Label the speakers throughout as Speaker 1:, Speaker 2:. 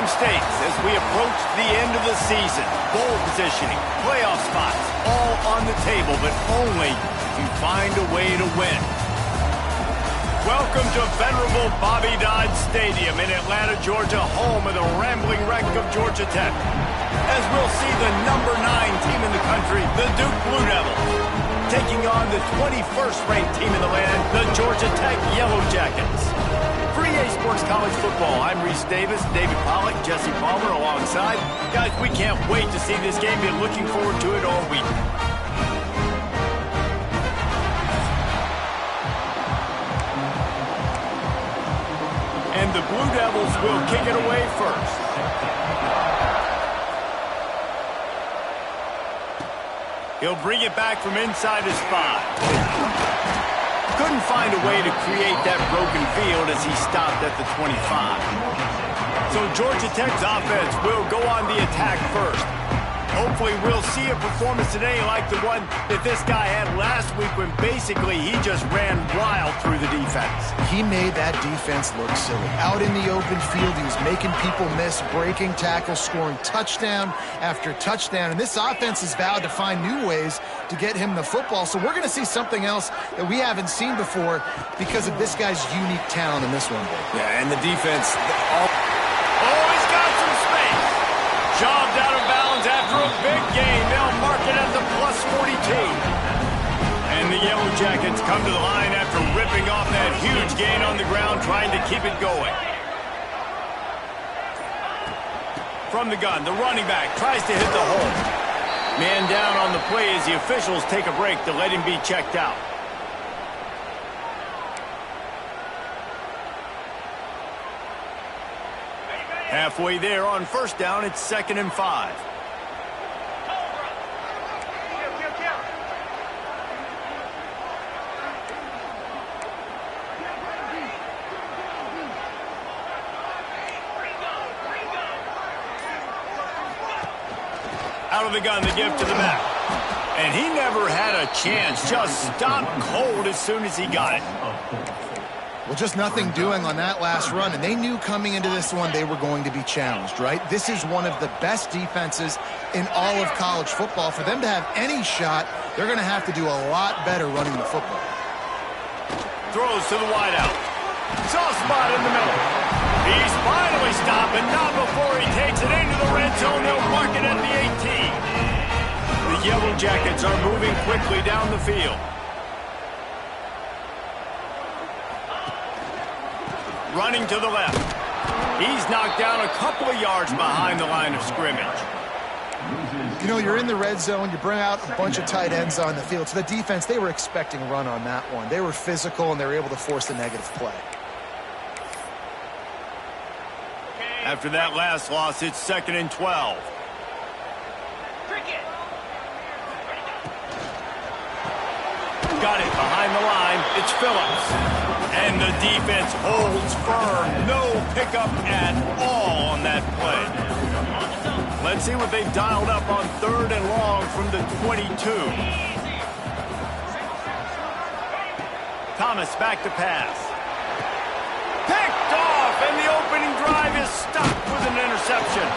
Speaker 1: States as we approach the end of the season. Bowl positioning, playoff spots, all on the table, but only if you find a way to win. Welcome to venerable Bobby Dodd Stadium in Atlanta, Georgia, home of the rambling wreck of Georgia Tech. As we'll see the #9 team in the country, the Duke Blue Devils, taking on the 21st ranked team in the land, the Georgia Tech Yellow Jackets. For EA Sports College Football, I'm Reese Davis, David Pollack, Jesse Palmer alongside. Guys, we can't wait to see this game. Been looking forward to it all week. And the Blue Devils will kick it away first. He'll bring it back from inside his 5. Couldn't find a way to create that broken field as he stopped at the 25. So Georgia Tech's offense will go on the attack first. Hopefully we'll see a performance today like the one that this guy had last week when basically he just ran wild through the defense.
Speaker 2: He made that defense look silly. Out in the open field, he was making people miss, breaking tackles, scoring touchdown after touchdown. And this offense has vowed to find new ways to get him the football. So we're going to see something else that we haven't seen before because of this guy's unique talent in this one.
Speaker 1: Yeah, and the defense. Oh, he's got some space. Shoved out of bounds after a big gain. They'll mark it at the plus 42. And the Yellow Jackets come to the line after ripping off that huge gain on the ground, trying to keep it going. From the gun, the running back tries to hit the hole. Man down on the play as the officials take a break to let him be checked out. Halfway there on first down, it's 2nd and 5. Out of the gun, the give to the back. And he never had a chance. Just stopped cold as soon as he got it.
Speaker 2: Well, just nothing doing on that last run, and they knew coming into this one they were going to be challenged, right? This is one of the best defenses in all of college football. For them to have any shot, they're going to have to do a lot better running the football.
Speaker 1: Throws to the wideout. Soft spot in the middle. He's finally stopped, but not before he takes it into the red zone. They'll mark it at the 18. The Yellow Jackets are moving quickly down the field. Running to the left. He's knocked down a couple of yards behind the line of scrimmage.
Speaker 2: You know, you're in the red zone, you bring out a bunch of tight ends on the field. So the defense, they were expecting a run on that one. They were physical, and they were able to force the negative play.
Speaker 1: After that last loss, it's 2nd and 12. Got it behind the line. It's Phillips. And the defense holds firm. No pickup at all on that play. Let's see what they've dialed up on 3rd and long from the 22. Thomas back to pass. Picked off, and the opening drive is stopped with an interception.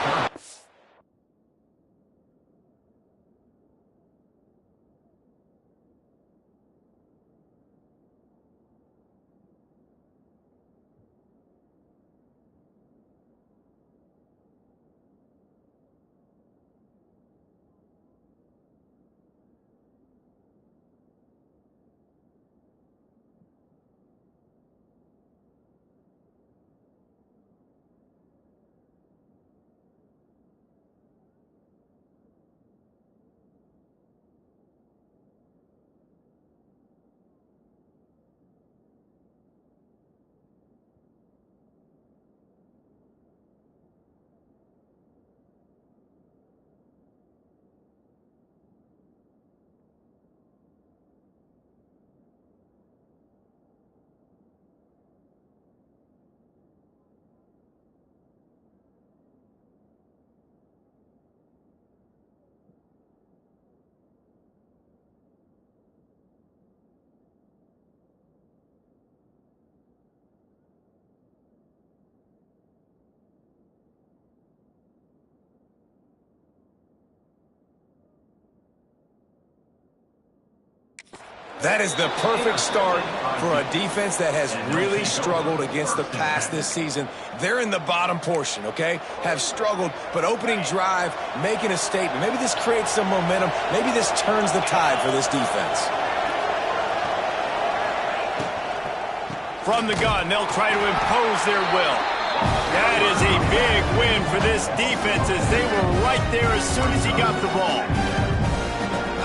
Speaker 3: That is the perfect start for a defense that has really struggled against the pass this season. They're in the bottom portion, okay? Have struggled, but opening drive, making a statement. Maybe this creates some momentum. Maybe this turns the tide for this defense.
Speaker 1: From the gun, they'll try to impose their will. That is a big win for this defense as they were right there as soon as he got the ball.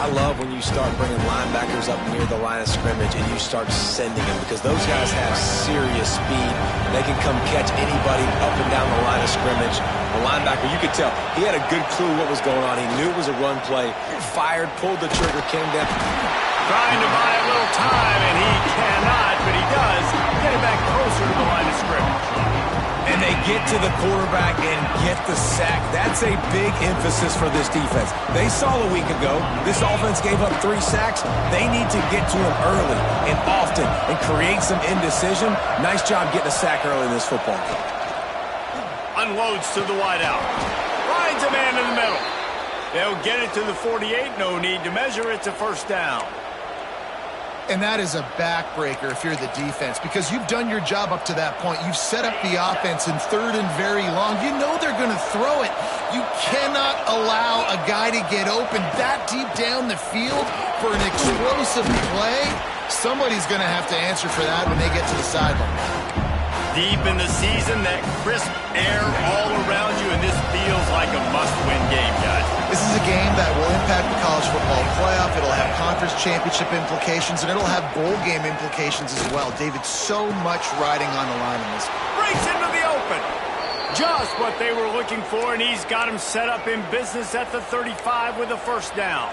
Speaker 3: I love when you start bringing linebackers up near the line of scrimmage and you start sending them because those guys have serious speed. They can come catch anybody up and down the line of scrimmage. The linebacker, you could tell, he had a good clue what was going on. He knew it was a run play. Fired, pulled the trigger, came down.
Speaker 1: Trying to buy a little time, and he cannot, but he does get it back closer to the line of scrimmage.
Speaker 3: And they get to the quarterback and get the sack. That's a big emphasis for this defense. They saw a week ago, this offense gave up 3 sacks. They need to get to him early and often and create some indecision. Nice job getting a sack early in this football game.
Speaker 1: Unloads to the wideout. Finds a man in the middle. They'll get it to the 48. No need to measure. It's a first down.
Speaker 2: And that is a backbreaker if you're the defense because you've done your job up to that point. You've set up the offense in 3rd and very long. You know they're going to throw it. You cannot allow a guy to get open that deep down the field for an explosive play. Somebody's going to have to answer for that when they get to the sideline.
Speaker 1: Deep in the season, that crisp air all around you, and this feels like a must-win game, guys.
Speaker 2: This is a game that will impact the college football playoff. It'll have conference championship implications, and it'll have bowl game implications as well. David, so much riding on the line in this.
Speaker 1: Breaks into the open. Just what they were looking for, and he's got him set up in business at the 35 with a first down.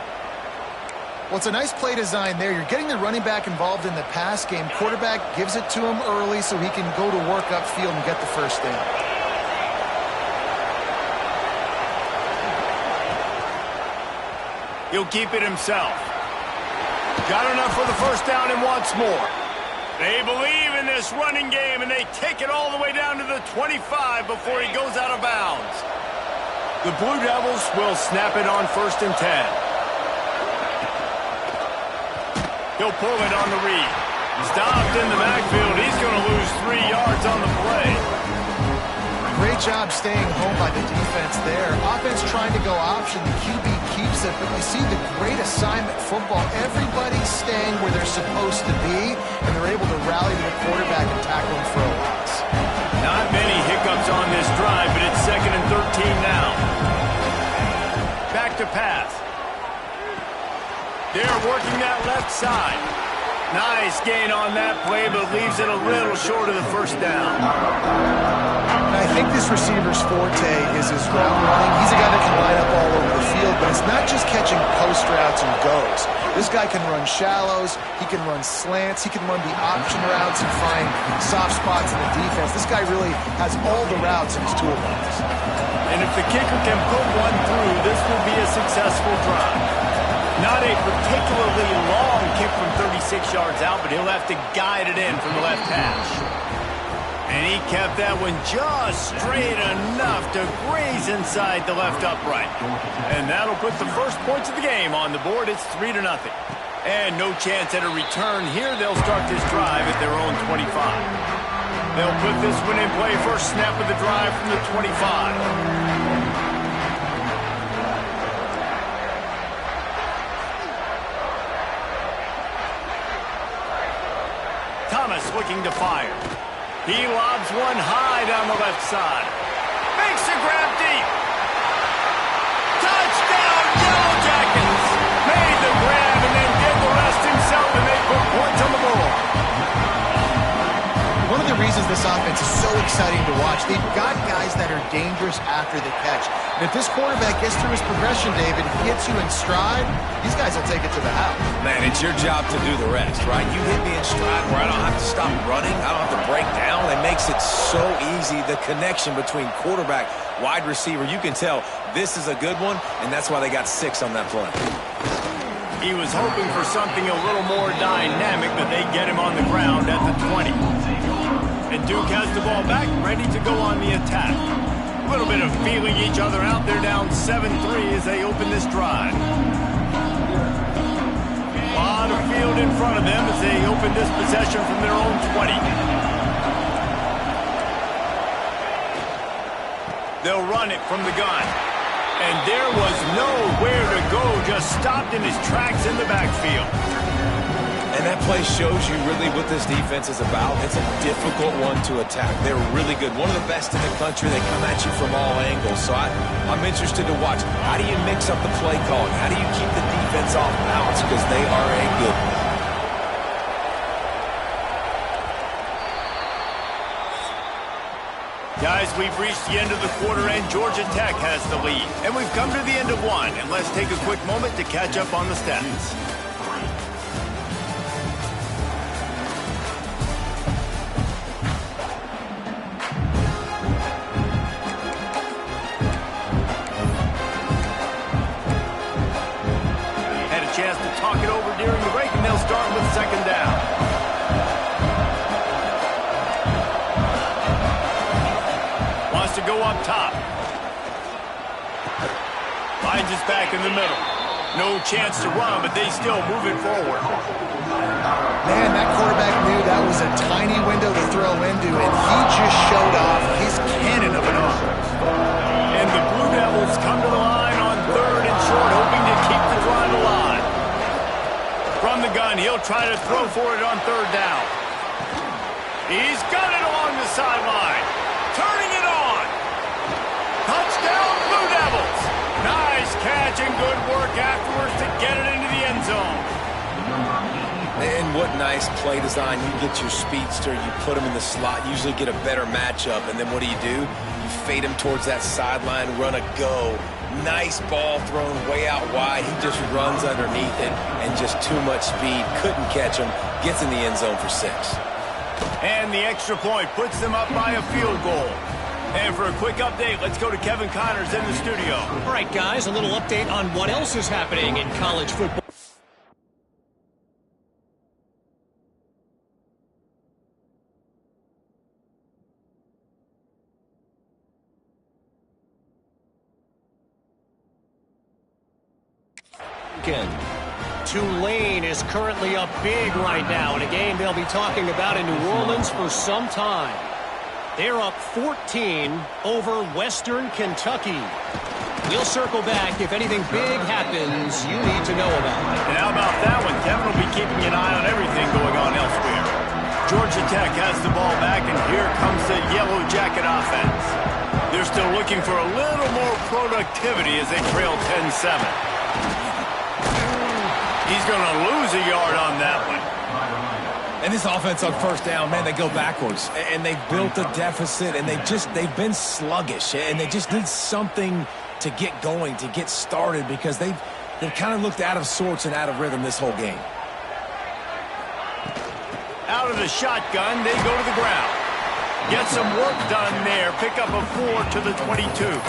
Speaker 2: Well, it's a nice play design there. You're getting the running back involved in the pass game. Quarterback gives it to him early so he can go to work upfield and get the first down.
Speaker 1: He'll keep it himself. Got enough for the first down and wants more. They believe in this running game, and they take it all the way down to the 25 before he goes out of bounds. The Blue Devils will snap it on 1st and 10. He'll pull it on the read. Stopped in the backfield. He's going to lose 3 yards on the play.
Speaker 2: Great job staying home by the defense there. Offense trying to go option. The QB keeps it, but you see the great assignment football. Everybody's staying where they're supposed to be, and they're able to rally to the quarterback and tackle him for a loss.
Speaker 1: Not many hiccups on this drive, but it's 2nd and 13 now. Back to pass. They're working that left side. Nice gain on that play, but leaves it a little short of the first down.
Speaker 2: I think this receiver's forte is his route running. He's a guy that can line up all over the field, but it's not just catching post routes and goes. This guy can run shallows, he can run slants, he can run the option routes and find soft spots in the defense. This guy really has all the routes in his toolbox.
Speaker 1: And if the kicker can put one through, this will be a successful drive. Not a particularly long kick from 36 yards out, but he'll have to guide it in from the left hash. And he kept that one just straight enough to graze inside the left upright. And that'll put the first points of the game on the board. It's 3-0. And no chance at a return here. They'll start this drive at their own 25. They'll put this one in play. First snap of the drive from the 25. Thomas looking to fire. He lobs one high down the left side. Makes a grab deep. Touchdown, Yellow Jackets! Made the grab and then did the rest himself, and they put points on the board.
Speaker 2: One of the reasons this offense is so exciting to watch, they've got guys that are dangerous after the catch. And if this quarterback gets through his progression, David, hits you in stride, these guys will take it to the house.
Speaker 3: Man, it's your job to do the rest, right? You hit me in stride where I don't have to stop running. I don't have to break down. It makes it so easy, the connection between quarterback, wide receiver. You can tell this is a good one, and that's why they got 6 on that play.
Speaker 1: He was hoping for something a little more dynamic, but they get him on the ground at the 20. And Duke has the ball back, ready to go on the attack. A little bit of feeling each other out. They're down 7-3 as they open this drive. A lot of field in front of them as they open this possession from their own 20. They'll run it from the gun. And there was nowhere to go, just stopped in his tracks in the backfield.
Speaker 3: And that play shows you really what this defense is about. It's a difficult one to attack. They're really good. One of the best in the country. They come at you from all angles. So I'm interested to watch. How do you mix up the play calling? How do you keep the defense off balance? Because they are a good one.
Speaker 1: Guys, we've reached the end of the quarter, and Georgia Tech has the lead. And we've come to the end of one. And let's take a quick moment to catch up on the stats. Chance to talk it over during the break, and they'll start with second down. Wants to go up top. Finds his back in the middle. No chance to run, but they still move it forward.
Speaker 2: Man, that quarterback knew that was a tiny window to throw into, and he just showed off his cannon of an arm.
Speaker 1: And the Blue Devils come to the line on third and short, hoping to keep the drive alive. From the gun, he'll try to throw for it on third down. He's got it along the sideline. Turning it on. Touchdown, Blue Devils. Nice catch and good work afterwards to get it into the end zone.
Speaker 3: And what nice play design. You get your speedster, you put him in the slot, usually get a better matchup. And then what do? You fade him towards that sideline, run a go. Nice ball thrown way out wide. He just runs underneath it and just too much speed. Couldn't catch him. Gets in the end zone for 6.
Speaker 1: And the extra point puts them up by a field goal. And for a quick update, let's go to Kevin Connors in the studio.
Speaker 4: All right, guys, a little update on what else is happening in college football. Tulane is currently up big right now in a game they'll be talking about in New Orleans for some time. They're up 14 over Western Kentucky. We'll circle back if anything big happens you need to know about.
Speaker 1: And how about that one? Kevin will be keeping an eye on everything going on elsewhere. Georgia Tech has the ball back, and here comes the Yellow Jacket offense. They're still looking for a little more productivity as they trail 10-7. He's going to lose a yard on that one.
Speaker 3: And this offense on first down, man, they go backwards. And they've built a deficit, and they've been sluggish. And they just need something to get going, to get started, because they've kind of looked out of sorts and out of rhythm this whole game.
Speaker 1: Out of the shotgun, they go to the ground. Get some work done there. Pick up a 4 to the 22.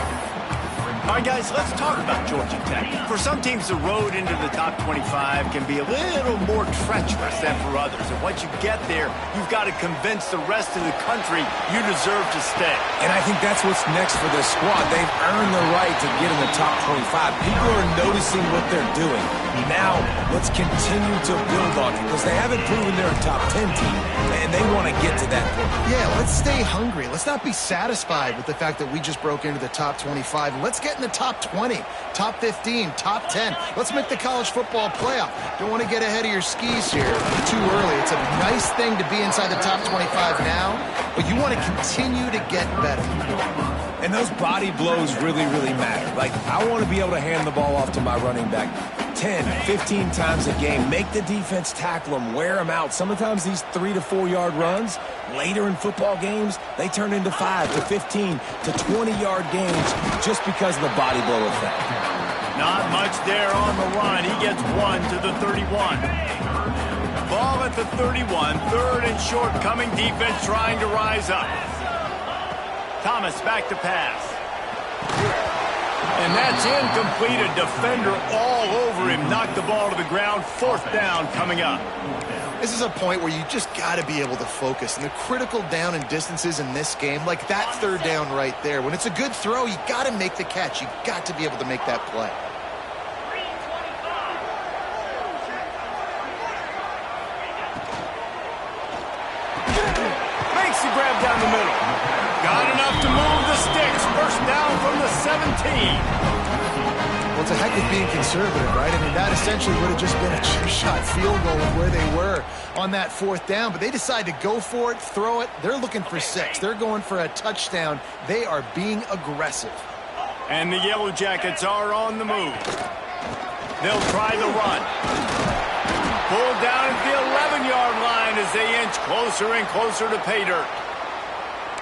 Speaker 1: All right, guys, let's talk about Georgia Tech. For some teams, the road into the top 25 can be a little more treacherous than for others. And once you get there, you've got to convince the rest of the country you deserve to stay.
Speaker 3: And I think that's what's next for this squad. They've earned the right to get in the top 25. People are noticing what they're doing. Now, let's continue to build on it, because they haven't proven they're a top 10 team, and they want to get to that point.
Speaker 2: Yeah, let's stay hungry. Let's not be satisfied with the fact that we just broke into the top 25. Let's get in the top 20, top 15, top 10. Let's make the college football playoff. Don't want to get ahead of your skis here too early. It's a nice thing to be inside the top 25 now, but you want to continue to get better.
Speaker 3: And those body blows really, really matter. Like, I want to be able to hand the ball off to my running back 10, 15 times a game. Make the defense tackle them, wear them out. Sometimes these 3 to 4 yard runs, later in football games, they turn into 5 to 15 to 20 yard games just because of the body blow effect.
Speaker 1: Not much there on the run. He gets 1 to the 31. Ball at the 31, third and short, coming defense trying to rise up. Thomas back to pass. And that's incomplete. A defender all over him. Knocked the ball to the ground. Fourth down coming up.
Speaker 2: This is a point where you just got to be able to focus. And the critical down and distances in this game, like that third down right there, when it's a good throw, you got to make the catch. You got to be able to make that play.
Speaker 1: grab down the middle. Got enough to move the sticks. First down from the 17.
Speaker 2: Well, it's a heck of being conservative, right? I mean, that essentially would have just been a chip-shot field goal of where they were on that fourth down, but they decided to go for it, throw it. They're looking for 6. They're going for a touchdown. They are being aggressive.
Speaker 1: And the Yellow Jackets are on the move. They'll try the run. Pulled down at the 11-yard line as they inch closer and closer to pay dirt.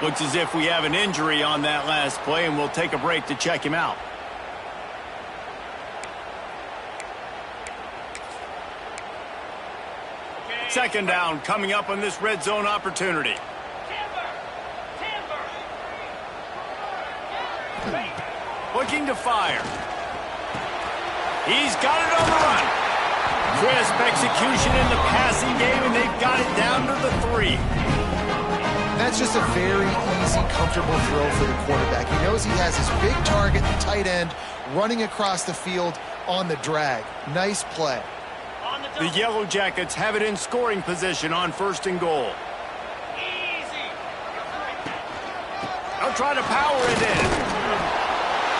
Speaker 1: Looks as if we have an injury on that last play, and we'll take a break to check him out. Second down coming up on this red zone opportunity. Looking to fire. He's got it on the run. Crisp execution in the passing game, and they've got it down to the 3.
Speaker 2: That's just a very easy, comfortable throw for the quarterback. He knows he has his big target, the tight end, running across the field on the drag. Nice play.
Speaker 1: The Yellow Jackets have it in scoring position on 1st and goal. They'll try to power it in.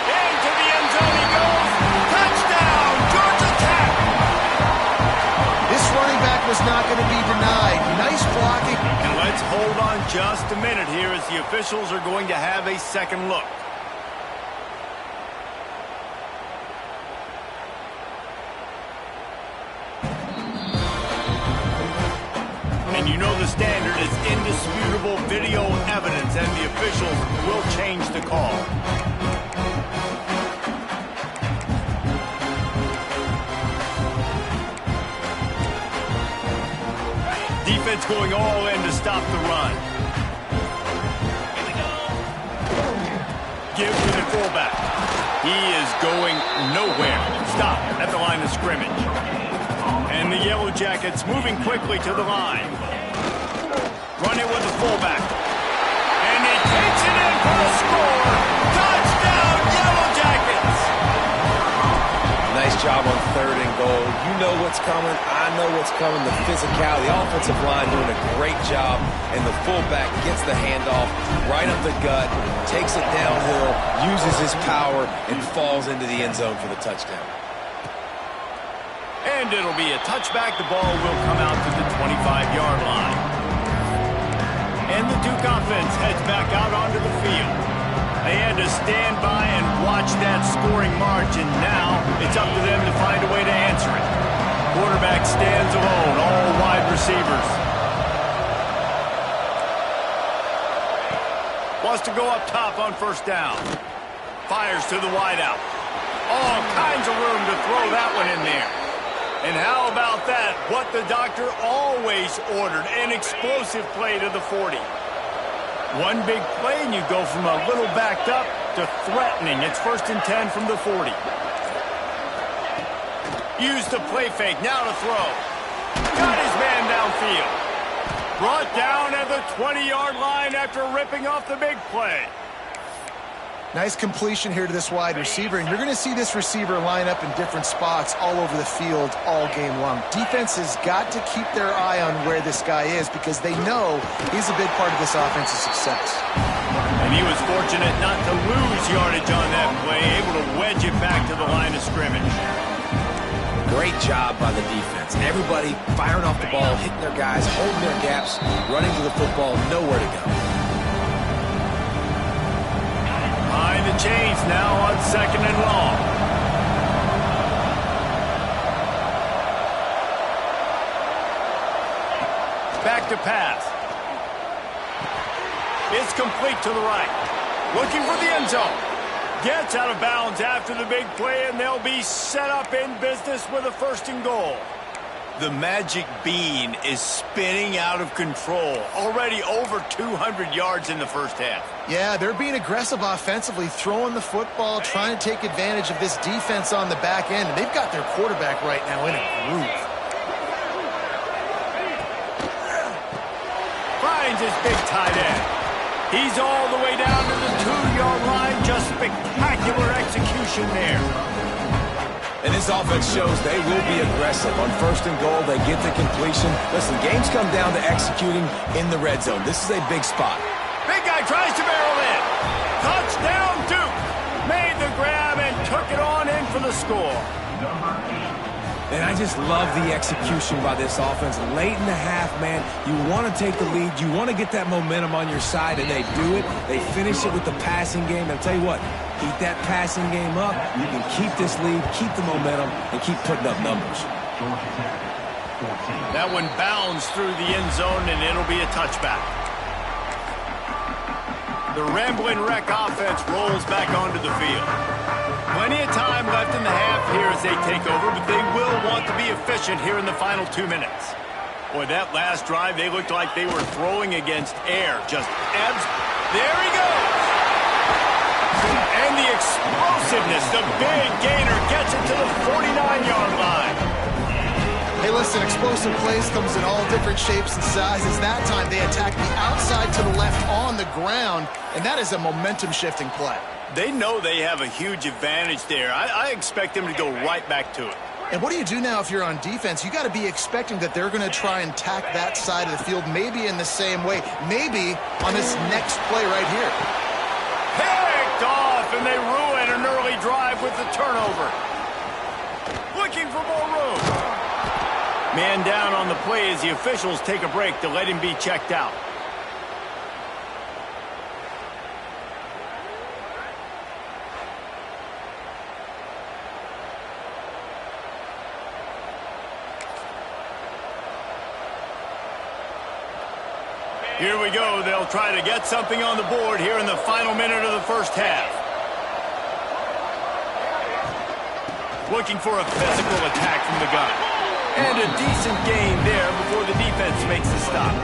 Speaker 1: Into the end zone he goes. Touchdown, Georgia Tech!
Speaker 2: This running back was not going to be denied. Nice blocking.
Speaker 1: And let's hold on just a minute here as the officials are going to have a second look. And you know the standard is indisputable video evidence, and the officials will change the call. Defense going all in to stop the run. Here we go. Give to the fullback. He is going nowhere. Stop at the line of scrimmage. And the Yellow Jackets moving quickly to the line. Run it with the fullback. And he takes it in for a score. Touchdown, Yellow Jackets!
Speaker 3: Nice job on 3rd and goal. You know what's coming. I know what's coming. The physicality. The offensive line doing a great job. And the fullback gets the handoff right up the gut, takes it downhill, uses his power, and falls into the end zone for the touchdown.
Speaker 1: And it'll be a touchback. The ball will come out to the 25-yard line. And the Duke offense heads back out onto the field. They had to stand by and watch that scoring march, and now it's up to them to find a way to answer it. Quarterback stands alone, all wide receivers. Wants to go up top on 1st down. Fires to the wideout. All kinds of room to throw that one in there. And how about that? What the doctor always ordered, an explosive play to the 40. One big play and you go from a little backed up to threatening. It's 1st and 10 from the 40. Use the play fake, now to throw. Got his man downfield. Brought down at the 20-yard line after ripping off the big play.
Speaker 2: Nice completion here to this wide receiver, and you're going to see this receiver line up in different spots all over the field all game long. Defense has got to keep their eye on where this guy is because they know he's a big part of this offense's success.
Speaker 1: And he was fortunate not to lose yardage on that play, able to wedge it back to the line of scrimmage.
Speaker 3: Great job by the defense. Everybody firing off the ball, hitting their guys, holding their gaps, running to the football, nowhere to go.
Speaker 1: Behind the chains now on 2nd and long. Back to pass. It's complete to the right. Looking for the end zone. Gets out of bounds after the big play, and they'll be set up in business with a 1st and goal. The magic bean is spinning out of control. Already over 200 yards in the first half.
Speaker 2: Yeah, they're being aggressive offensively, throwing the football, trying to take advantage of this defense on the back end. And they've got their quarterback right now in a groove.
Speaker 1: Finds his big tight end. He's all the way down to the 2-yard line. Just spectacular execution there.
Speaker 3: And this offense shows they will be aggressive. On 1st and goal, they get the completion. Listen, games come down to executing in the red zone. This is a big spot.
Speaker 1: Big guy tries to barrel in. Touchdown, Duke. Made the grab and took it on in for the score.
Speaker 3: And I just love the execution by this offense. Late in the half, man, you want to take the lead. You want to get that momentum on your side, and they do it. They finish it with the passing game. And I'll tell you what, keep that passing game up. You can keep this lead, keep the momentum, and keep putting up numbers.
Speaker 1: That one bounds through the end zone, and it'll be a touchback. The Ramblin' Wreck offense rolls back onto the field. Plenty of time left in the half here as they take over, but they will want to be efficient here in the final 2 minutes. Boy, that last drive, they looked like they were throwing against air. Just ebbs. There he goes. And the explosiveness, the big gainer gets it to the 49-yard line.
Speaker 2: Hey, listen, explosive plays comes in all different shapes and sizes. That time, they attack the outside to the left on the ground, and that is a momentum-shifting play.
Speaker 1: They know they have a huge advantage there. I expect them to go right back to it.
Speaker 2: And what do you do now if you're on defense? You got to be expecting that they're going to try and tack that side of the field, maybe in the same way, maybe on this next play right here.
Speaker 1: Picked off, and they ruin an early drive with the turnover. Looking for more room. Man down on the play as the officials take a break to let him be checked out. Here we go. They'll try to get something on the board here in the final minute of the first half. Looking for a physical attack from the gun. And a decent gain there before the defense makes the stop.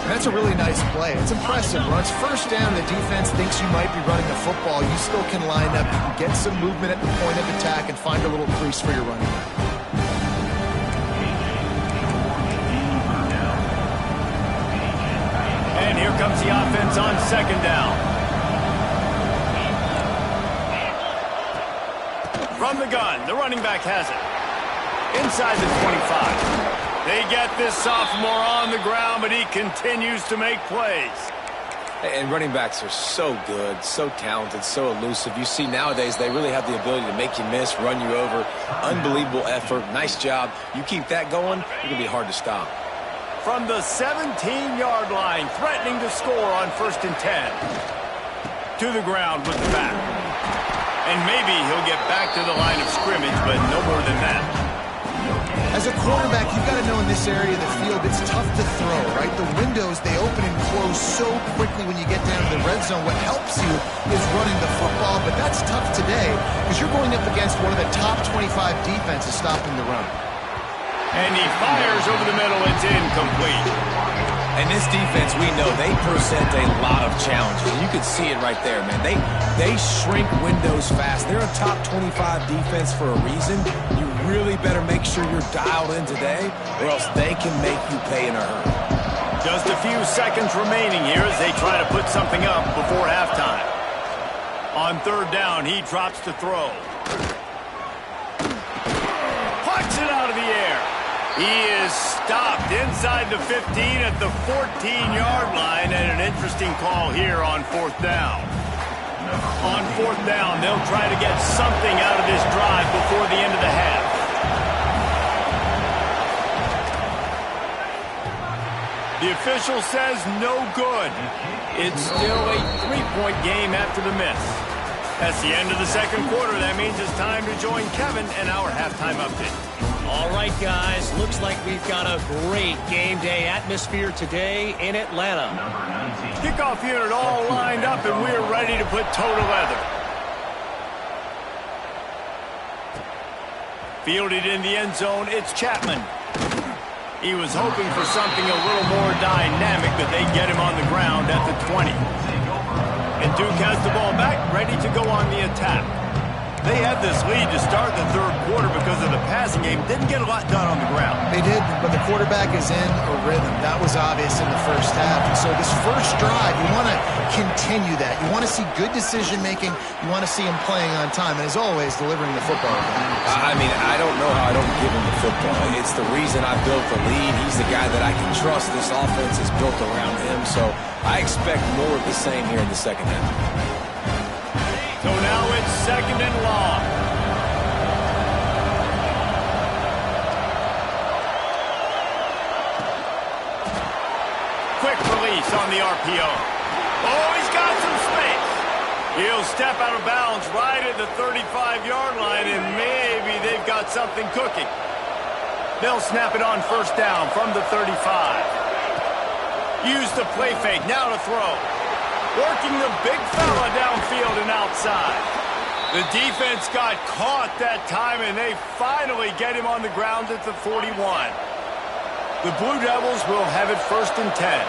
Speaker 2: That's a really nice play. It's impressive. When it's first down, the defense thinks you might be running the football. You still can line up. You can get some movement at the point of attack and find a little crease for your running back.
Speaker 1: And here comes the offense on 2nd down. From the gun, the running back has it. Inside the 25. They get this sophomore on the ground, but he continues to make plays.
Speaker 3: And running backs are so good, so talented, so elusive. You see nowadays they really have the ability to make you miss, run you over. Unbelievable effort. Nice job. You keep that going, it's going to be hard to stop.
Speaker 1: From the 17-yard line, threatening to score on 1st and 10. To the ground with the back. And maybe he'll get back to the line of scrimmage, but no more than that.
Speaker 2: As a quarterback, you've got to know in this area of the field, it's tough to throw, right? The windows, they open and close so quickly when you get down to the red zone. What helps you is running the football, but that's tough today because you're going up against one of the top 25 defenses stopping the run.
Speaker 1: And he fires over the middle. It's incomplete.
Speaker 3: And this defense, we know, they present a lot of challenges. You can see it right there, man. They shrink windows fast. They're a top 25 defense for a reason. You really better make sure you're dialed in today, or else they can make you pay in a hurry.
Speaker 1: Just a few seconds remaining here as they try to put something up before halftime. On 3rd down, he drops to throw. Plucks it out of the air. He is stopped inside the 15 at the 14-yard line, and an interesting call here on 4th down. On 4th down, they'll try to get something out of this drive before the end of the half. The official says no good. It's still a 3-point game after the miss. That's the end of the 2nd quarter. That means it's time to join Kevin and our halftime update.
Speaker 4: All right, guys, looks like we've got a great game day atmosphere today in Atlanta.
Speaker 1: Kickoff unit all lined up, and we're ready to put toe to leather. Fielded in the end zone, it's Chapman. He was hoping for something a little more dynamic, but they get him on the ground at the 20. And Duke has the ball back, ready to go on the attack. They had this lead to start the 3rd quarter because of the pass passing game didn't get a lot done on the ground.
Speaker 2: They did, but the quarterback is in a rhythm. That was obvious in the first half. And so this first drive, you want to continue that. You want to see good decision-making. You want to see him playing on time. And as always, delivering the football.
Speaker 3: I mean, I don't know how I don't give him the football. It's the reason I built the lead. He's the guy that I can trust. This offense is built around him. So I expect more of the same here in the second half.
Speaker 1: So now it's 2nd and long. Quick release on the RPO. Oh, he's got some space. He'll step out of bounds right at the 35-yard line, and maybe they've got something cooking. They'll snap it on 1st down from the 35. Use the play fake, now to throw. Working the big fella downfield and outside. The defense got caught that time, and they finally get him on the ground at the 41. The Blue Devils will have it 1st and 10.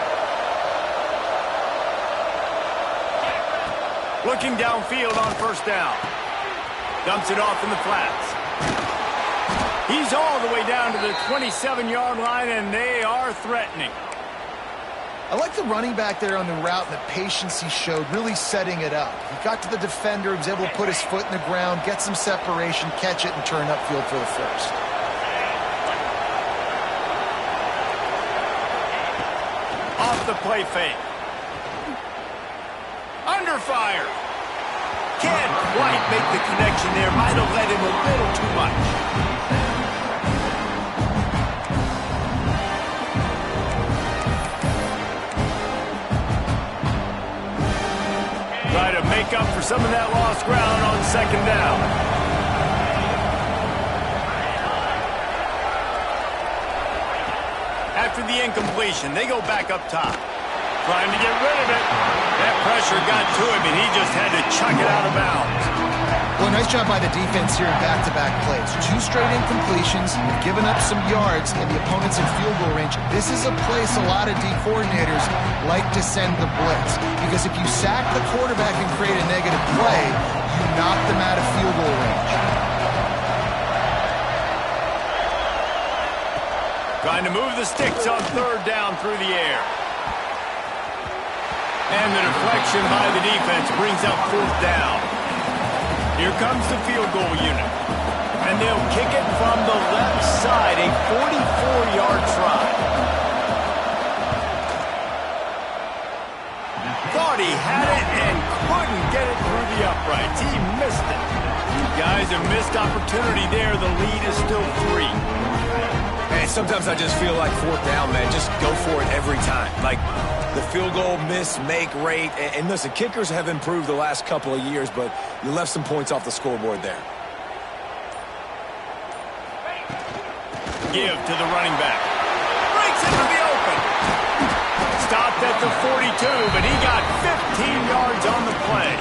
Speaker 1: Looking downfield on 1st down. Dumps it off in the flats. He's all the way down to the 27-yard line, and they are threatening.
Speaker 2: I like the running back there on the route and the patience he showed, really setting it up. He got to the defender, he was able to put his foot in the ground, get some separation, catch it, and turn upfield for the first.
Speaker 1: Off the play fake. Under fire. Can't quite make the connection there. Might have led him a little too much. Try to make up for some of that lost ground on 2nd down. After the incompletion, they go back up top. Trying to get rid of it. That pressure got to him, and he just had to chuck it out of bounds.
Speaker 2: Well, nice job by the defense here in back-to-back plays. 2 straight incompletions, giving up some yards, and the opponent's in field goal range. This is a place a lot of D coordinators like to send the blitz, because if you sack the quarterback and create a negative play, you knock them out of field goal range.
Speaker 1: Trying to move the sticks on 3rd down through the air. And the deflection by the defense brings up 4th down. Here comes the field goal unit. And they'll kick it from the left side, a 44-yard try. Thought he had it and couldn't get it through the uprights. He missed it. Guys, a missed opportunity there. The lead is still 3.
Speaker 3: And sometimes I just feel like 4th down, man. Just go for it every time. Like the field goal miss-make rate. And listen, kickers have improved the last couple of years, but you left some points off the scoreboard there.
Speaker 1: Give to the running back. Breaks into the open. Stopped at the 42, but he got 15 yards on the play.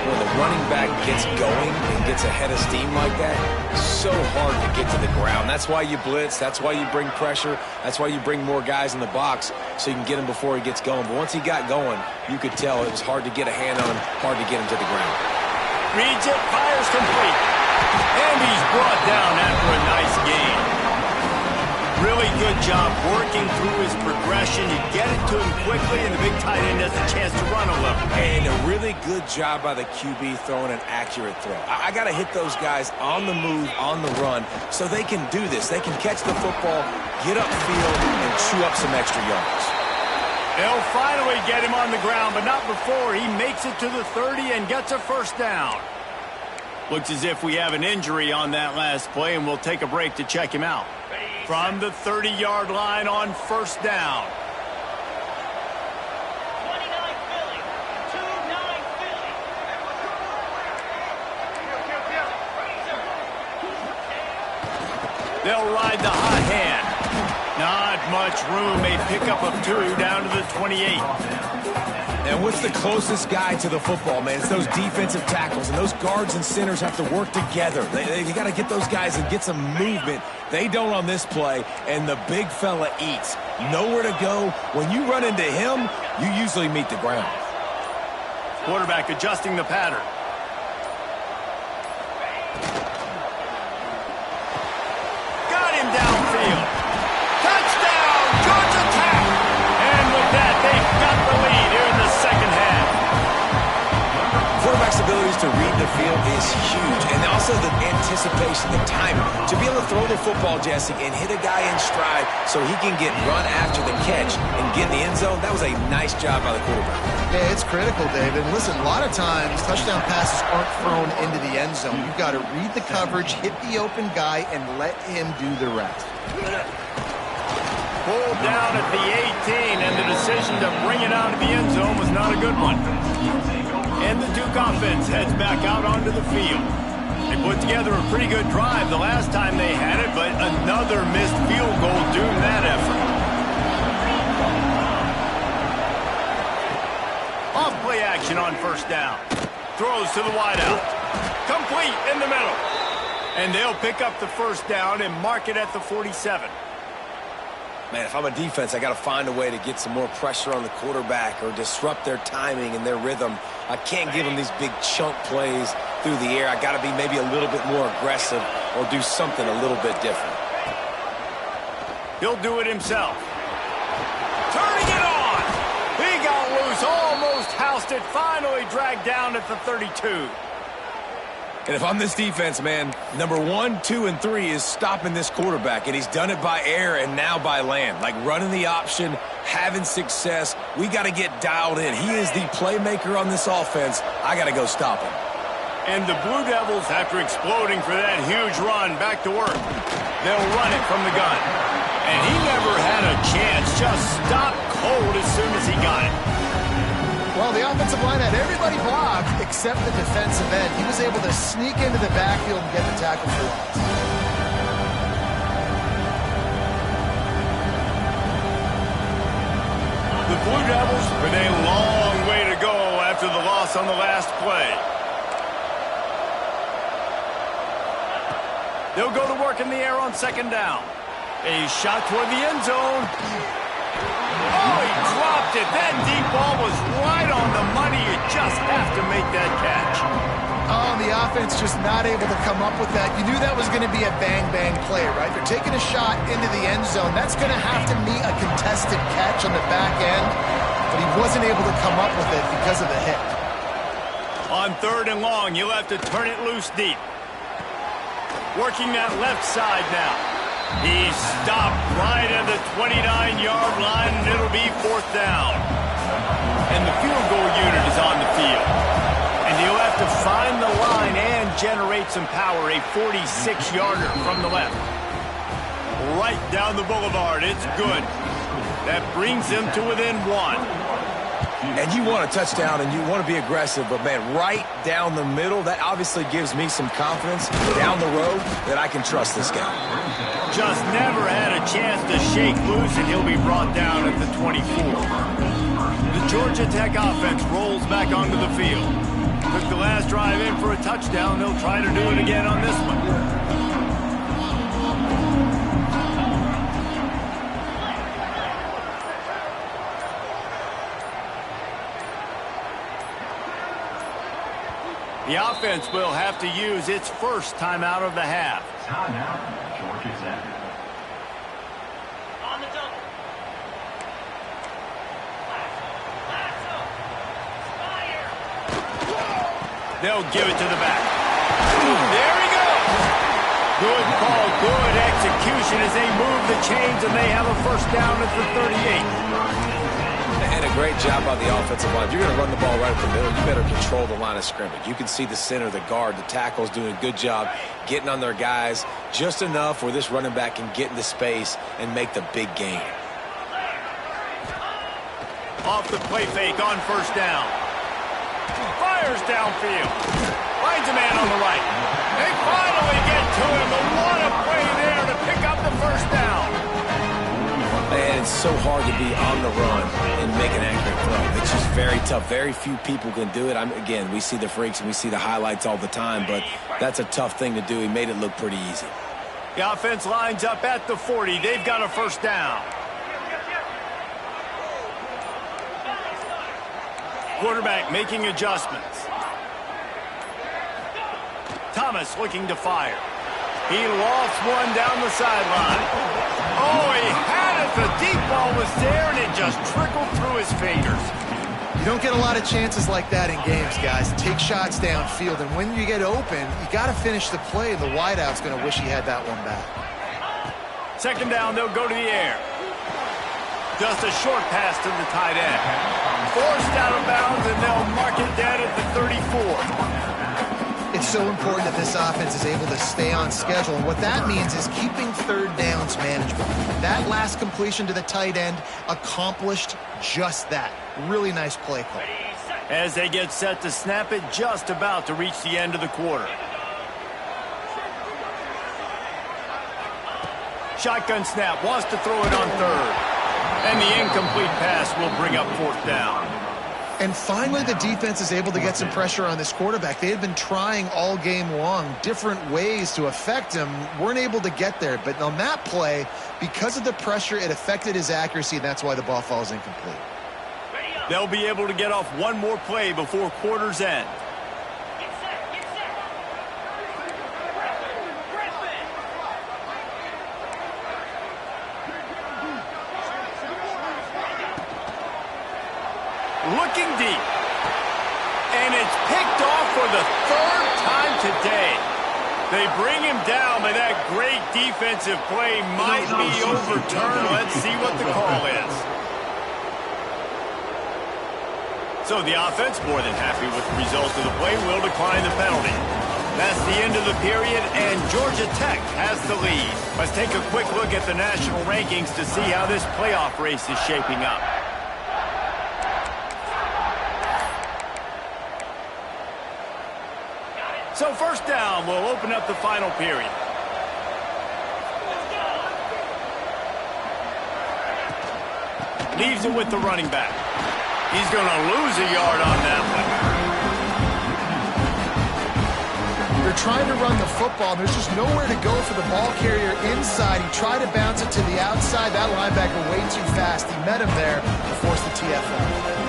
Speaker 3: When the running back gets going and gets ahead of steam like that, it's so hard to get to the ground. That's why you blitz. That's why you bring pressure. That's why you bring more guys in the box so you can get him before he gets going. But once he got going, you could tell it was hard to get a hand on him, hard to get him to the ground.
Speaker 1: Reads it, fires complete. And he's brought down after a nice game. Really good job working through his progression. You get it to him quickly, and the big tight end has a chance to run a little.
Speaker 3: And a really good job by the QB throwing an accurate throw. I got to hit those guys on the move, on the run, so they can do this. They can catch the football, get upfield, and chew up some extra yards.
Speaker 1: They'll finally get him on the ground, but not before he makes it to the 30 and gets a 1st down. Looks as if we have an injury on that last play, and we'll take a break to check him out. From the 30-yard line on 1st down.
Speaker 5: 29 Philly. 2-9 Philly.
Speaker 1: They'll ride the hot hand. Not much room. A pickup of 2 down to the 28.
Speaker 3: And what's the closest guy to the football, man? It's those defensive tackles, and those guards and centers have to work together. You got to get those guys and get some movement. They don't on this play, and the big fella eats. Nowhere to go. When you run into him, you usually meet the ground.
Speaker 1: Quarterback adjusting the pattern.
Speaker 3: to read the field is huge. And also the anticipation, the timing. To be able to throw the football, Jesse, and hit a guy in stride so he can get run after the catch and get in the end zone, that was a nice job by the quarterback.
Speaker 2: Yeah, it's critical, David. Listen, a lot of times touchdown passes aren't thrown into the end zone. You've got to read the coverage, hit the open guy, and let him do the rest.
Speaker 1: Pulled down at the 18, and the decision to bring it out of the end zone was not a good one. And the Duke offense heads back out onto the field. They put together a pretty good drive the last time they had it, but another missed field goal doomed that effort. Off play action on first down. Throws to the wideout. Complete in the middle. And they'll pick up the first down and mark it at the 47.
Speaker 3: Man, if I'm a defense, I got to find a way to get some more pressure on the quarterback or disrupt their timing and their rhythm. I can't give them these big chunk plays through the air. I got to be maybe a little bit more aggressive or do something a little bit different.
Speaker 1: He'll do it himself. Turning it on. He got loose, almost housed it, finally dragged down at the 32.
Speaker 3: And if I'm this defense, man, number 1, 2, and 3 is stopping this quarterback, and he's done it by air and now by land. Like running the option, having success. We got to get dialed in. He is the playmaker on this offense. I got to go stop him.
Speaker 1: And the Blue Devils, after exploding for that huge run, back to work. They'll run it from the gun. And he never had a chance, just stopped cold as soon as he got it.
Speaker 2: Well, the offensive line had everybody blocked except the defensive end. He was able to sneak into the backfield and get the tackle for loss.
Speaker 1: The Blue Devils with a long way to go after the loss on the last play. They'll go to work in the air on second down. A shot toward the end zone. Oh, he dropped it. That deep ball was right on the money. You just have to make that catch.
Speaker 2: Oh, the offense just not able to come up with that. You knew that was going to be a bang-bang play, right? They're taking a shot into the end zone. That's going to have to meet a contested catch on the back end, but he wasn't able to come up with it because of the hit.
Speaker 1: On third and long, you'll have to turn it loose deep. Working that left side now. He stopped right at the 29-yard line, and it'll be fourth down. And the field goal unit is on the field. And he'll have to find the line and generate some power, a 46-yarder from the left. Right down the boulevard, it's good. That brings him to within 1.
Speaker 3: And you want a touchdown and you want to be aggressive, but, man, right down the middle, that obviously gives me some confidence down the road that I can trust this guy.
Speaker 1: Just never had a chance to shake loose, and he'll be brought down at the 24. The Georgia Tech offense rolls back onto the field. Took the last drive in for a touchdown. They'll try to do it again on this one. The offense will have to use its first timeout of the half.
Speaker 5: Timeout, Georgia Tech. On the double. Fire.
Speaker 1: They'll give it to the back. There he goes. Good call, good execution as they move the chains, and they have a first down at the 38.
Speaker 3: And a great job by the offensive line. If you're going to run the ball right up the middle, you better control the line of scrimmage. You can see the center, the guard, the tackles doing a good job getting on their guys just enough where this running back can get into space and make the big gain.
Speaker 1: Off the play fake on first down. Fires downfield. Finds a man on the right. They finally get to him. But what a play there to pick up the first down.
Speaker 3: Man, it's so hard to be on the run and make an accurate throw. It's just very tough. Very few people can do it. Again, we see the freaks and we see the highlights all the time, but that's a tough thing to do. He made it look pretty easy.
Speaker 1: The offense lines up at the 40. They've got a first down. Quarterback making adjustments. Thomas looking to fire. He lofts one down the sideline. Oh, he had it. The deep ball was there, and it just trickled through his fingers.
Speaker 2: You don't get a lot of chances like that in games, guys. Take shots downfield, and when you get open, you got to finish the play, and the wideout's going to wish he had that one back.
Speaker 1: Second down, they'll go to the air. Just a short pass to the tight end. Forced out of bounds, and they'll mark it down at the 34.
Speaker 2: It's so important that this offense is able to stay on schedule, and what that means is keeping third downs manageable. That last completion to the tight end accomplished just that. Really nice play call.
Speaker 1: As they get set to snap it, just about to reach the end of the quarter. Shotgun snap, wants to throw it on third. And the incomplete pass will bring up fourth down.
Speaker 2: And finally, the defense is able to get some pressure on this quarterback. They had been trying all game long different ways to affect him, weren't able to get there. But on that play, because of the pressure, it affected his accuracy, and that's why the ball falls incomplete.
Speaker 1: They'll be able to get off one more play before quarter's end. Looking deep. And it's picked off for the third time today. They bring him down, but that great defensive play might be overturned. Let's see what the call is. So the offense, more than happy with the result of the play, will decline the penalty. That's the end of the period, and Georgia Tech has the lead. Let's take a quick look at the national rankings to see how this playoff race is shaping up. So first down, we'll open up the final period. Leaves it with the running back. He's going to lose a yard on that one.
Speaker 2: They're trying to run the football, and there's just nowhere to go for the ball carrier inside. He tried to bounce it to the outside. That linebacker way too fast. He met him there to force the TFL.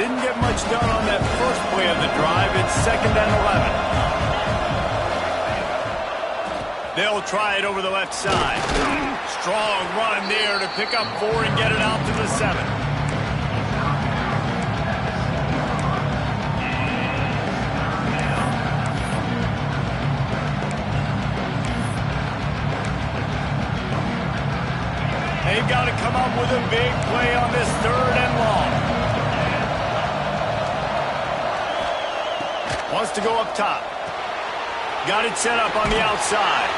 Speaker 1: Didn't get much done on that first play of the drive. It's 2nd and 11. They'll try it over the left side. Strong run there to pick up 4 and get it out to the 7. They've got to come up with a big play on this 3rd and long. Wants to go up top. Got it set up on the outside.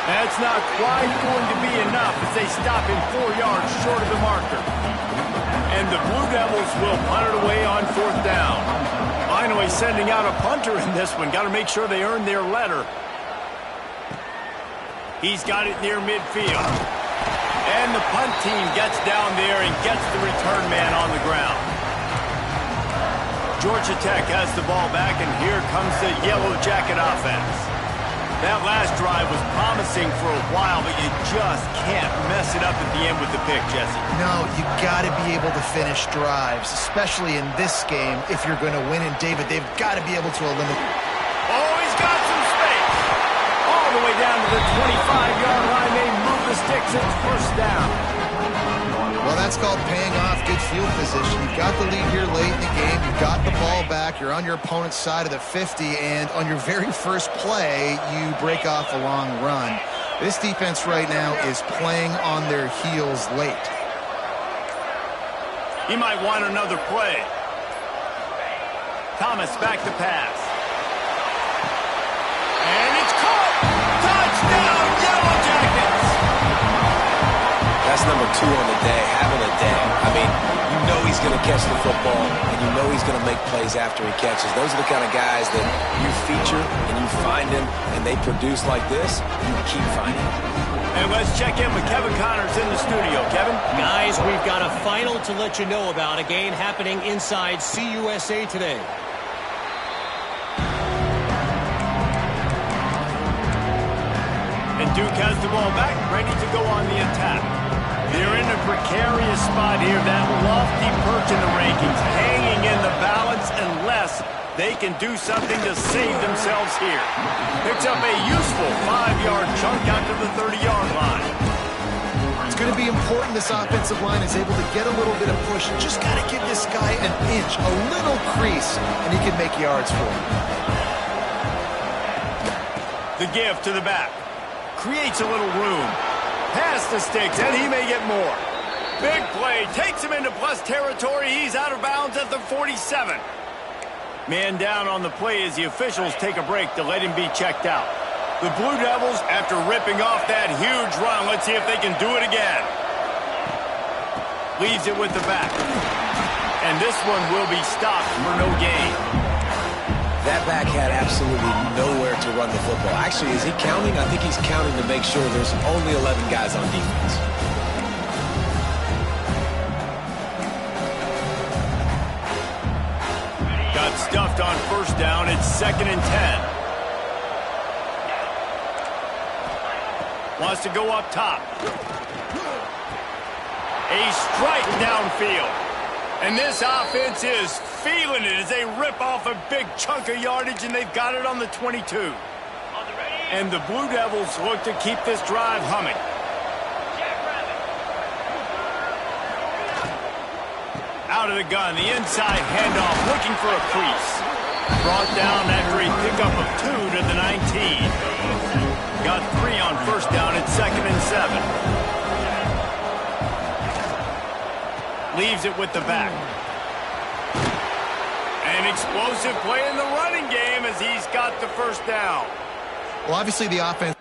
Speaker 1: That's not quite going to be enough as they stop him 4 yards short of the marker. And the Blue Devils will punt it away on 4th down. Finally sending out a punter in this one. Got to make sure they earn their letter. He's got it near midfield. And the punt team gets down there and gets the return man on the ground. Georgia Tech has the ball back, and here comes the Yellow Jacket offense. That last drive was promising for a while, but you just can't mess it up at the end with the pick, Jesse.
Speaker 2: No, you got to be able to finish drives, especially in this game. If you're going to win, and David, they've got to be able to eliminate.
Speaker 1: Oh, he's got some space. All the way down to the 25-yard line. They move the sticks. It's 1st down.
Speaker 2: Well, that's called paying off good field position. You've got the lead here late in the game. You've got the ball back. You're on your opponent's side of the 50, and on your very first play, you break off a long run. This defense right now is playing on their heels late.
Speaker 1: He might want another play. Thomas back to pass. And it's caught. Touchdown, Yellow Jackets.
Speaker 3: That's number 2 on the day, having a day. I mean, you know he's going to catch the football, and you know he's going to make plays after he catches. Those are the kind of guys that you feature, and you find them, and they produce like this, you keep finding them.
Speaker 1: And let's check in with Kevin Connors in the studio. Kevin?
Speaker 4: Guys, we've got a final to let you know about, a game happening inside CUSA today.
Speaker 1: And Duke has the ball back, ready to go on the attack. They're in a precarious spot here, that lofty perch in the rankings, hanging in the balance unless they can do something to save themselves here. Picks up a useful 5-yard chunk out to the 30-yard line.
Speaker 2: It's going to be important this offensive line is able to get a little bit of push. Just got to give this guy an inch, a little crease, and he can make yards for him.
Speaker 1: The give to the back. Creates a little room. Pass the sticks, and he may get more. Big play. Takes him into plus territory. He's out of bounds at the 47. Man down on the play as the officials take a break to let him be checked out. The Blue Devils, after ripping off that huge run, let's see if they can do it again. Leaves it with the back. And this one will be stopped for no gain.
Speaker 3: That back had absolutely nowhere to run the football. Actually, is he counting? I think he's counting to make sure there's only 11 guys on defense.
Speaker 1: Got stuffed on first down. It's 2nd and 10. Wants to go up top. A strike downfield. And this offense is feeling it as they rip off a big chunk of yardage, and they've got it on the 22. And the Blue Devils look to keep this drive humming. Out of the gun, the inside handoff, looking for a crease. Brought down after a pickup of 2 to the 19. Got 3 on first down at 2nd and 7. Leaves it with the back. An explosive play in the running game as he's got the first down.
Speaker 2: Well, obviously the offense...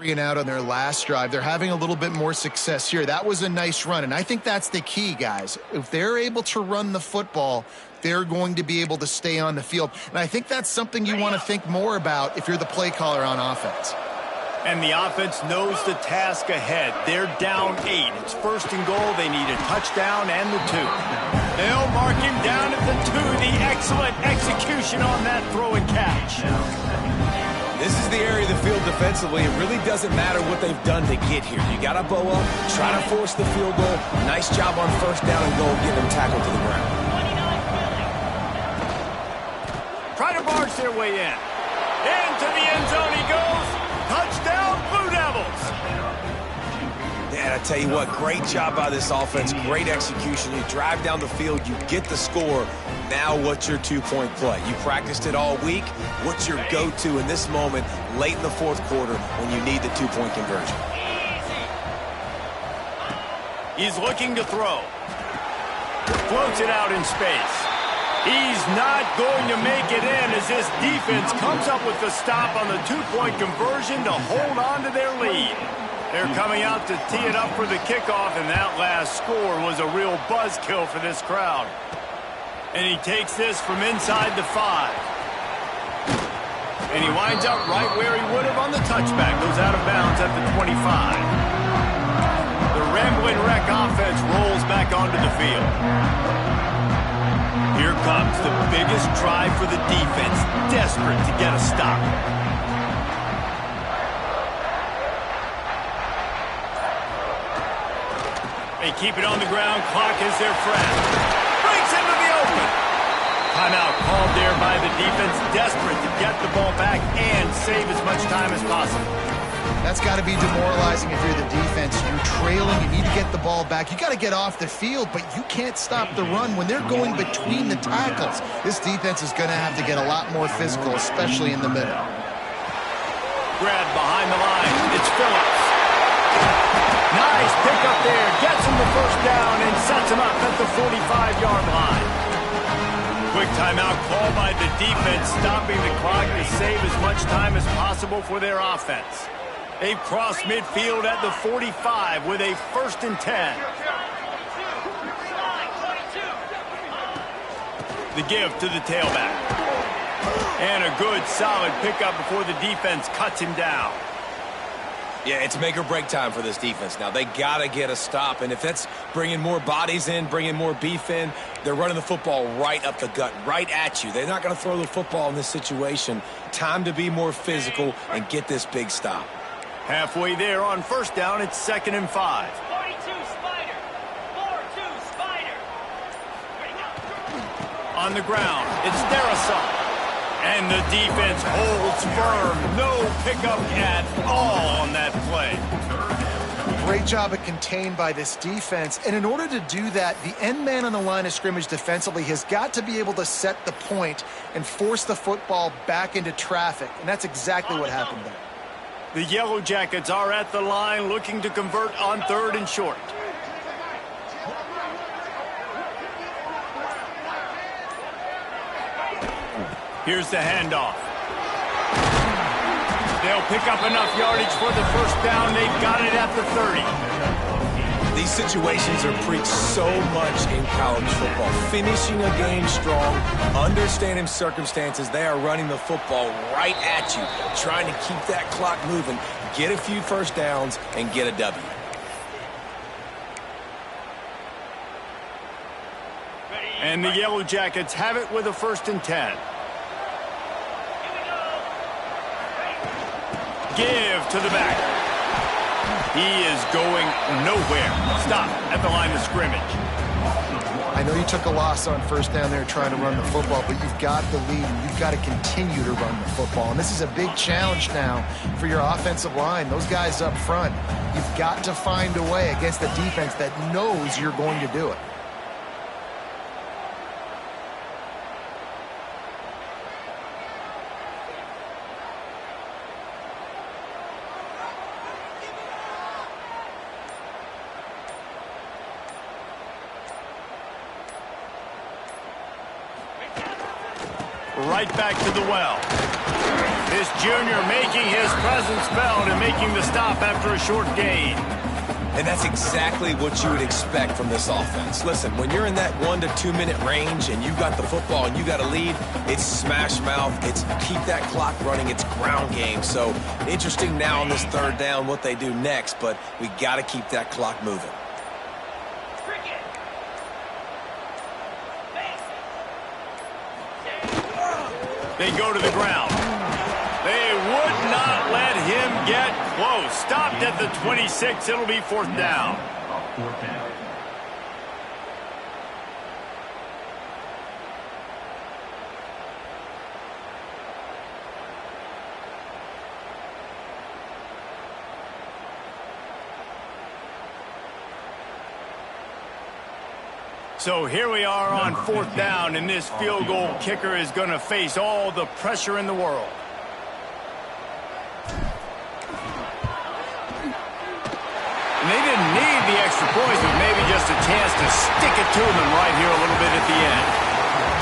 Speaker 2: And out on their last drive. They're having a little bit more success here. That was a nice run, and I think that's the key, guys. If they're able to run the football, they're going to be able to stay on the field. And I think that's something you want to think more about if you're the play caller on offense.
Speaker 1: And the offense knows the task ahead. They're down 8. It's first and goal. They need a touchdown and the 2. They'll mark him down at the 2. The excellent execution on that throw and catch.
Speaker 3: This is the area of the field defensively. It really doesn't matter what they've done to get here. You got to bow up, try to force the field goal. Nice job on first down and goal, getting them tackled to the ground.
Speaker 1: Try to barge their way in. Into the end zone he goes. Touchdown, Blue Devils.
Speaker 3: Man, I tell you what, great job by this offense. Great execution. You drive down the field, you get the score. Now what's your two-point play? You practiced it all week. What's your go-to in this moment late in the fourth quarter when you need the two-point conversion?
Speaker 1: He's looking to throw. Floats it out in space. He's not going to make it in as this defense comes up with the stop on the two-point conversion to hold on to their lead. They're coming out to tee it up for the kickoff, and that last score was a real buzzkill for this crowd. And he takes this from inside the 5. And he winds up right where he would have on the touchback. Goes out of bounds at the 25. The Rambling Wreck offense rolls back onto the field. Here comes the biggest drive for the defense, desperate to get a stop. They keep it on the ground. Clock is their friend. Breaks into the open. Timeout called there by the defense, desperate to get the ball back and save as much time as possible.
Speaker 2: That's got to be demoralizing if you're the defense. You're trailing. You need to get the ball back. You got to get off the field, but you can't stop the run when they're going between the tackles. This defense is going to have to get a lot more physical, especially in the middle.
Speaker 1: Grab behind the line. It's Phillips. Nice pick up there. Gets him the first down and sets him up at the 45-yard line. Quick timeout call by the defense, stopping the clock to save as much time as possible for their offense. They've crossed midfield at the 45 with a 1st and 10. The give to the tailback. And a good, solid pickup before the defense cuts him down.
Speaker 3: Yeah, it's make or break time for this defense now. They got to get a stop, and if that's bringing more bodies in, bringing more beef in, they're running the football right up the gut, right at you. They're not going to throw the football in this situation. Time to be more physical and get this big stop.
Speaker 1: Halfway there on first down, it's 2nd and 5.
Speaker 5: 42 Spider. 4-2 Spider.
Speaker 1: On the ground, it's Darrisaw. And the defense holds firm. No pickup at all on that play.
Speaker 2: Great job at contained by this defense. And in order to do that, the end man on the line of scrimmage defensively has got to be able to set the point and force the football back into traffic. And that's exactly what happened there.
Speaker 1: The Yellow Jackets are at the line looking to convert on 3rd and short. Here's the handoff. They'll pick up enough yardage for the first down. They've got it at the 30.
Speaker 3: These situations are preached so much in college football. Finishing a game strong, understanding circumstances. They are running the football right at you, trying to keep that clock moving, get a few first downs, and get a W.
Speaker 1: And the Yellow Jackets have it with a 1st and 10. Give to the back. He is going nowhere. Stop at the line of scrimmage.
Speaker 2: I know you took a loss on first down there trying to run the football, but you've got the lead, and you've got to continue to run the football. And this is a big challenge now for your offensive line. Those guys up front, you've got to find a way against the defense that knows you're going to do it.
Speaker 1: Right back to the well. This junior making his presence felt and making the stop after a short gain.
Speaker 3: And that's exactly what you would expect from this offense. Listen, when you're in that 1 to 2 minute range and you got the football and you got a lead, it's smash mouth, it's keep that clock running, it's ground game. So interesting now on this third down what they do next, but we got to keep that clock moving.
Speaker 1: They go to the ground. They would not let him get close. Stopped at the 26. It'll be fourth down. So here we are on fourth down, and this field goal kicker is going to face all the pressure in the world. And they didn't need the extra points, but maybe just a chance to stick it to them right here a little bit at the end.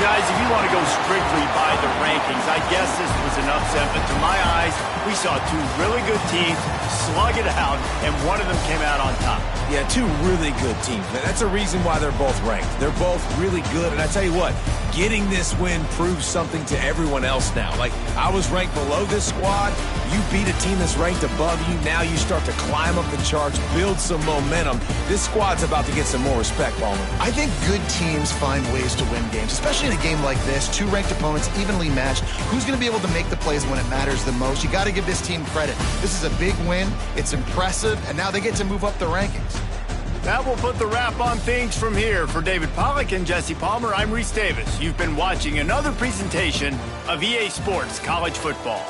Speaker 1: Guys, if you want to go strictly by the rankings, I guess this was an upset, but to my eyes, we saw two really good teams slug it out, and one of them came out on top.
Speaker 3: Yeah, two really good teams. That's a reason why they're both ranked. They're both really good, and I tell you what, getting this win proves something to everyone else now. Like, I was ranked below this squad. You beat a team that's ranked above you. Now you start to climb up the charts, build some momentum. This squad's about to get some more respect, Ballman.
Speaker 2: I think good teams find ways to win games, especially in a game like this. Two ranked opponents, evenly matched. Who's going to be able to make the plays when it matters the most? You got to give this team credit. This is a big win. It's impressive, and now they get to move up the rankings.
Speaker 1: That will put the wrap on things from here. For David Pollack and Jesse Palmer, I'm Reese Davis. You've been watching another presentation of EA Sports College Football.